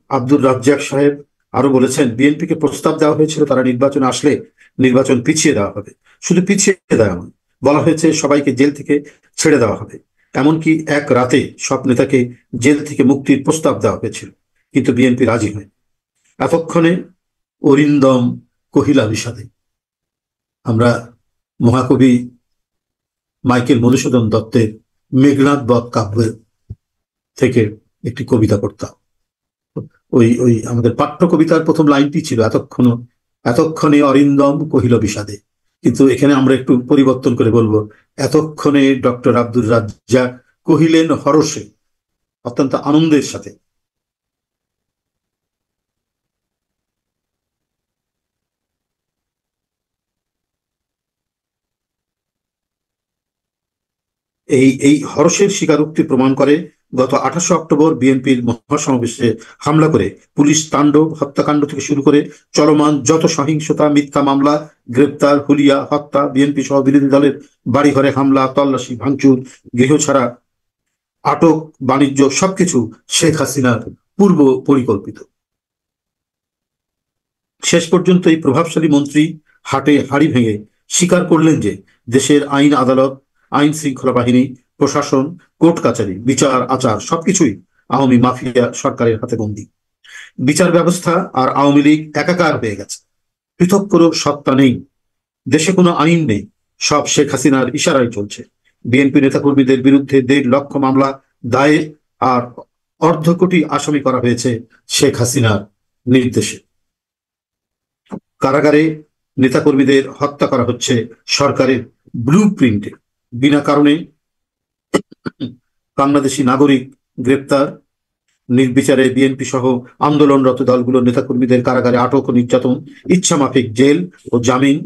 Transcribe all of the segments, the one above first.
আব্দুর রাজ্জাক সাহেব আরো বলেছেন, বিএনপিকে প্রস্তাব দেওয়া হয়েছিল তারা নির্বাচনে আসলে নির্বাচন পিছিয়ে দেওয়া হবে। শুধু পিছিয়ে দেওয়া নয়, বলা হয়েছে সবাইকে জেল থেকে ছেড়ে দেওয়া হবে। এমনকি এক রাতে সব নেতাকে জেল থেকে মুক্তির প্রস্তাব দেওয়া হয়েছিল, কিন্তু বিএনপি রাজি হয়। এতক্ষণে অরিন্দম কহিলা বিষাদে। আমরা মহাকবি মাইকেল মধুসূদন দত্তের মেঘনাদ বধ কাব্যের থেকে একটি কবিতা পড়তাম। ওই ওই আমাদের পাঠ্য কবিতার প্রথম লাইনটি ছিল, এতক্ষণে অরিন্দম কহিল বিষাদে। কিন্তু এখানে আমরা একটু পরিবর্তন করে বলবো, এতক্ষণে ডক্টর আব্দুর রাজ্জাক কহিলেন হরষে, অত্যন্ত আনন্দের সাথে। এই এই হরষের স্বীকারোক্তি প্রমাণ করে গত 28 অক্টোবর বিএনপির মহাসমাবেশে হামলা করে পুলিশ তাণ্ডব, হত্যাকাণ্ড থেকে শুরু করে চলমান যত সহিংসতা, মিথ্যা মামলা, গ্রেপ্তার, হুলিয়া, হত্যা, বিএনপি সহ বিরোধী দলের বাড়িঘরে হামলা, তল্লাশি, ভাঙচুর, গৃহ ছাড়া, আটক, বাণিজ্য, সবকিছু শেখ হাসিনার পূর্ব পরিকল্পিত। শেষ পর্যন্ত এই প্রভাবশালী মন্ত্রী হাটে হাড়ি ভেঙে স্বীকার করলেন যে দেশের আইন আদালত, আইন শৃঙ্খলা বাহিনী, প্রশাসন, কোর্ট কাচারি, বিচার আচার সবকিছুই আওয়ামী মাফিয়া সরকারের হাতে বন্দী। বিচার ব্যবস্থা আর আওয়ামী লীগ একাকার হয়ে গেছে। পৃথক কোনো সত্তা নেই, দেশে কোনো আইন নেই, সব শেখ হাসিনার ইশারায় চলছে। বিএনপি নেতাকর্মীদের বিরুদ্ধে 1.5 লক্ষ মামলা দায়ের আর অর্ধ কোটি আসামি করা হয়েছে শেখ হাসিনার নির্দেশে। কারাগারে নেতাকর্মীদের হত্যা করা হচ্ছে সরকারের ব্লু প্রিন্টে। বিনা কারণে বাংলাদেশি নাগরিক গ্রেপ্তার, নির্বিচারে বিএনপি সহ আন্দোলনরত দলগুলোর নেতাকর্মীদের কারাগারে আটক ও নির্যাতন, ইচ্ছামাফিক জেল ও জামিন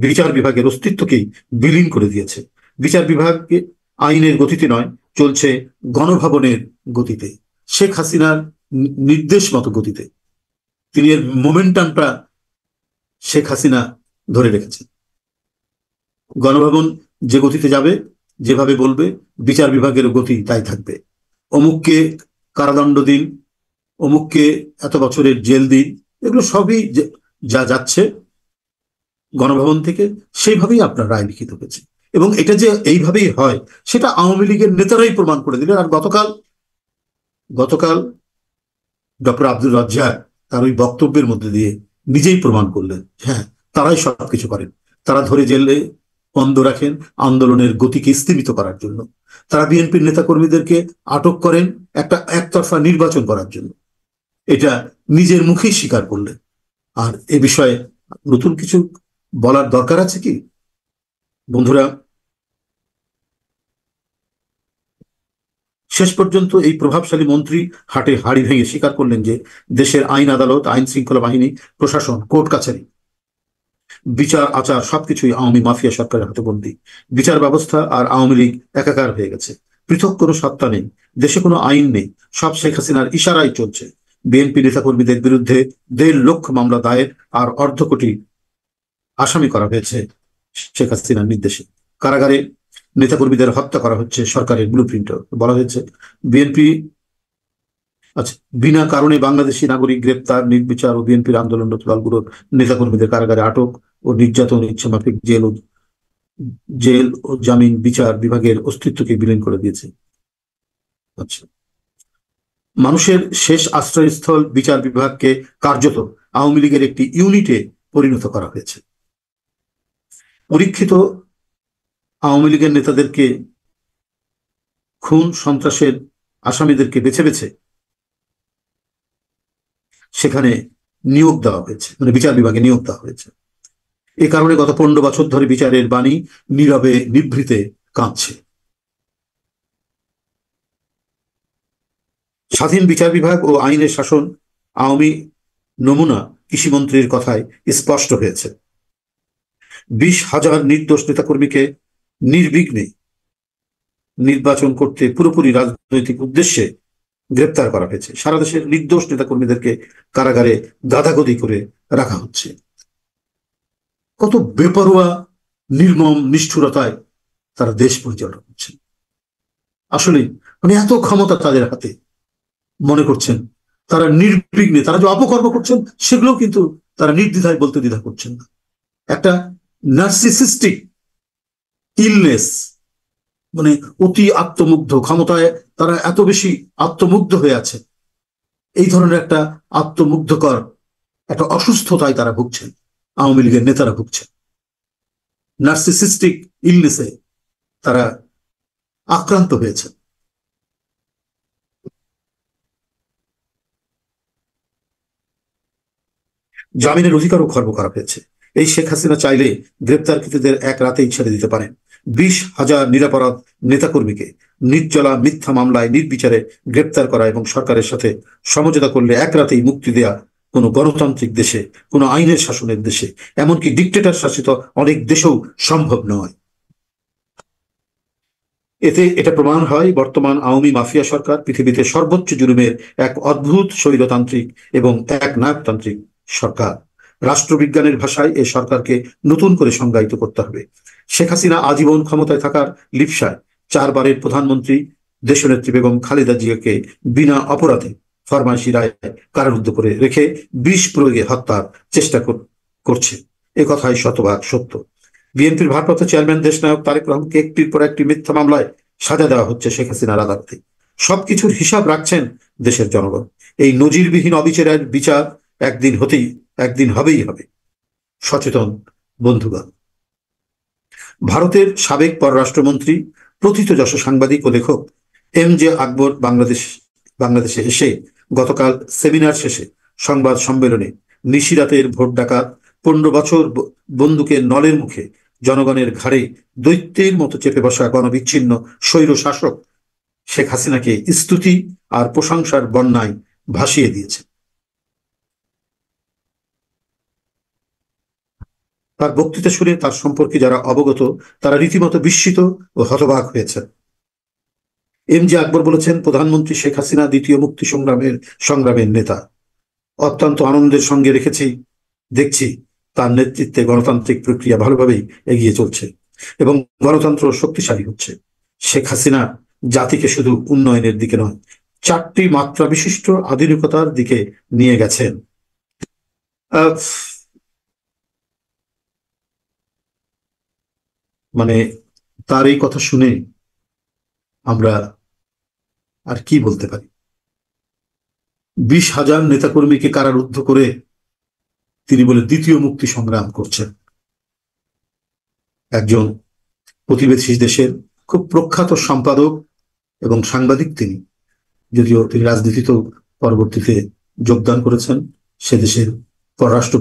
বিচার বিভাগের অস্তিত্বকেই বিলীন করে দিয়েছে। বিচার বিভাগকে আইনের গতিতে নয়, চলছে গণভবনের গতিতে, শেখ হাসিনার নির্দেশ মতো গতিতে। তিনি এর মোমেন্টামটা শেখ হাসিনা ধরে রেখেছেন। গণভবন যে গতিতে যাবে, যেভাবে বলবে, বিচার বিভাগের গতি তাই থাকবে। অমুককে কারাদণ্ড দিন, অমুককে এত বছরের জেল দিন, এগুলো সবই যা যাচ্ছে গণভবন থেকে, সেইভাবেই আপনার রায় লিখিত হয়েছে। এবং এটা যে এইভাবেই হয় সেটা আওয়ামী লীগের নেতারাই প্রমাণ করে দিলেন। আর গতকাল ডক্টর আব্দুর রাজ্জাক তার ওই বক্তব্যের মধ্যে দিয়ে নিজেই প্রমাণ করলেন, হ্যাঁ, তারাই সবকিছু করেন। তারা ধরে জেলে বন্ধ রাখেন আন্দোলনের গতিকে স্থিমিত করার জন্য। তারা বিএনপির নেতাকর্মীদেরকে আটক করেন একটা একতরফা নির্বাচন করার জন্য। এটা নিজের মুখেই স্বীকার করলেন। আর এ বিষয়ে নতুন কিছু বলার দরকার আছে কি বন্ধুরা? শেষ পর্যন্ত এই প্রভাবশালী মন্ত্রী হাটে হাড়ি ভেঙে স্বীকার করলেন যে দেশের আইন আদালত, আইন শৃঙ্খলা বাহিনী, প্রশাসন, কোর্ট কাছারি, বিচার আচার সবকিছুই আওয়ামী মাফিয়া সরকারের হাতে বন্দী। বিচার ব্যবস্থা আর আওয়ামী লীগ একাকার হয়ে গেছে। পৃথক কোনো সত্তা নেই, দেশে কোনো আইন নেই, সব শেখ হাসিনার ইশারায় চলছে। বিএনপি নেতাকর্মীদের বিরুদ্ধে 1.5 লক্ষ মামলা দায়ের আর অর্ধ কোটি আসামি করা হয়েছে শেখ হাসিনার নির্দেশে। কারাগারে নেতাকর্মীদের হত্যা করা হচ্ছে সরকারের ব্লু প্রিন্ট। বলা হয়েছে বিএনপি, আচ্ছা, বিনা কারণে বাংলাদেশি নাগরিক গ্রেপ্তার, নির্বিচার ও বিএনপির আন্দোলনরত দলগুলোর নেতাকর্মীদের কারাগারে আটক ও নির্যাতন, ইচ্ছামাফিক জেল ও জামিন বিচার বিভাগের অস্তিত্বকে বিলীন করে দিয়েছে। আচ্ছা, মানুষের শেষ আশ্রয়স্থল বিচার বিভাগকে কার্যত আওয়ামী লীগের একটি ইউনিটে পরিণত করা হয়েছে। পরীক্ষিত আওয়ামী লীগের নেতাদেরকে, খুন সন্ত্রাসের আসামিদেরকে বেছে বেছে সেখানে নিয়োগ দেওয়া হয়েছে, মানে বিচার বিভাগে নিয়োগ দেওয়া হয়েছে। এ কারণে গত 15 বছর ধরে বিচারের বাণী নীরবে নিভৃতে কাঁদছে। স্বাধীন বিচার বিভাগ ও আইনের শাসন আওয়ামী নমুনা কৃষিমন্ত্রীর কথায় স্পষ্ট হয়েছে। 20,000 নির্দোষ নেতাকর্মীকে নির্বিঘ্নে নির্বাচন করতে পুরোপুরি রাজনৈতিক উদ্দেশ্যে গ্রেপ্তার করা হয়েছে। সারা দেশের নির্দোষ নেতাকর্মীদেরকে কারাগারে গাদাগদি করে রাখা হচ্ছে। কত বেপরোয়া, নির্মম নিষ্ঠুরতায় তারা দেশ পরিচালনা করছেন। আসলে মানে এত ক্ষমতা তাদের হাতে, মনে করছেন তারা নির্বিঘ্নে তারা যে অপকর্ম করছেন সেগুলো কিন্তু তারা নির্দ্বিধায় বলতে দ্বিধা করছেন না। একটা নার্সিসিস্টিক ইলনেস, মানে অতি আত্মমুগ্ধ, ক্ষমতায় তারা এত বেশি আত্মমুগ্ধ হয়ে আছে, এই ধরনের একটা আত্মমুগ্ধকর একটা অসুস্থতায় তারা ভুগছেন, আওয়ামী লীগের নেতারা ভুগছেন। নার্সিসিস্টিক ইলনেসে তারা আক্রান্ত হয়েছে। জামিনের অধিকারও খর্ব করা হয়েছে। এই শেখ হাসিনা চাইলে গ্রেপ্তারকৃতদের এক রাতেই ছেড়ে দিতে পারেন। 20,000 নিরাপরাধ নেতাকর্মীকে নির্জলা মিথ্যা মামলায় নির্বিচারে গ্রেপ্তার করা এবং সরকারের সাথে সমঝোতা করলে এক রাতেই মুক্তি দেয়া কোনো গণতান্ত্রিক দেশে, কোনো আইনের শাসনের দেশে, এমনকি ডিক্টেটর শাসিত অনেক দেশেও সম্ভব নয়। এতে এটা প্রমাণ হয় বর্তমান আওয়ামী মাফিয়া সরকার পৃথিবীতে সর্বোচ্চ জুলুমের এক অদ্ভুত স্বৈরতান্ত্রিক এবং এক নায়কতান্ত্রিক সরকার। রাষ্ট্রবিজ্ঞানের ভাষায় এ সরকারকে নতুন করে সংজ্ঞায়িত করতে হবে। শেখ হাসিনা আজীবন ক্ষমতায় থাকার লিপ্সায় 4 বারের প্রধানমন্ত্রী দেশনেত্রী বেগম খালেদা জিয়াকে বিনা অপরাধে ফরমাইশি রায় কারারুদ্ধ করে রেখে বিষ প্রয়োগে হত্যার চেষ্টা করছে। এ কথাই শতভাগ সত্য। বিএনপির ভারপ্রাপ্ত চেয়ারম্যান দেশনায়ক তারেক রহমানকে একটির পর একটি মিথ্যা মামলায় সাজা দেওয়া হচ্ছে শেখ হাসিনার আদালতে। সবকিছুর হিসাব রাখছেন দেশের জনগণ। এই নজিরবিহীন অবিচারের বিচার একদিন হবেই হবে। সচেতন বন্ধুগণ, ভারতের সাবেক পররাষ্ট্রমন্ত্রী, প্রথিতযশা সাংবাদিক ও লেখক MJ আকবর বাংলাদেশে এসে গতকাল সেমিনার শেষে সংবাদ সম্মেলনে নিশিরাতের ভোট ডাকাত, 15 বছর বন্দুকের নলের মুখে জনগণের ঘাড়ে দৈত্যের মতো চেপে বসা গণবিচ্ছিন্ন স্বৈর শাসক শেখ হাসিনাকে স্তুতি আর প্রশংসার বন্যায় ভাসিয়ে দিয়েছে। তার বক্তৃতা শুনে তার সম্পর্কে যারা অবগত তারা রীতিমতো বিস্মিত ও হতবাক হয়েছে। MJ আকবর বলেছেন, প্রধানমন্ত্রী শেখ হাসিনা দ্বিতীয় মুক্তি সংগ্রামের নেতা। অত্যন্ত আনন্দের সঙ্গে দেখছি তার নেতৃত্বে গণতান্ত্রিক প্রক্রিয়া ভালোভাবেই এগিয়ে চলছে এবং গণতন্ত্র শক্তিশালী হচ্ছে। শেখ হাসিনা জাতিকে শুধু উন্নয়নের দিকে নয়, 4টি মাত্রা বিশিষ্ট আধুনিকতার দিকে নিয়ে গেছেন। মানে তার এই কথা শুনে আমরা আর কি বলতে পারি? 20,000 নেতাকর্মীকে কারারুদ্ধ করে তিনি বলে দ্বিতীয় মুক্তি সংগ্রাম করছেন। একজন প্রতিবেশী দেশের খুব প্রখ্যাত সম্পাদক এবং সাংবাদিক তিনি, যদিও তিনি রাজনীতিতেও পরবর্তীতে যোগদান করেছেন। সে দেশের পররাষ্ট্র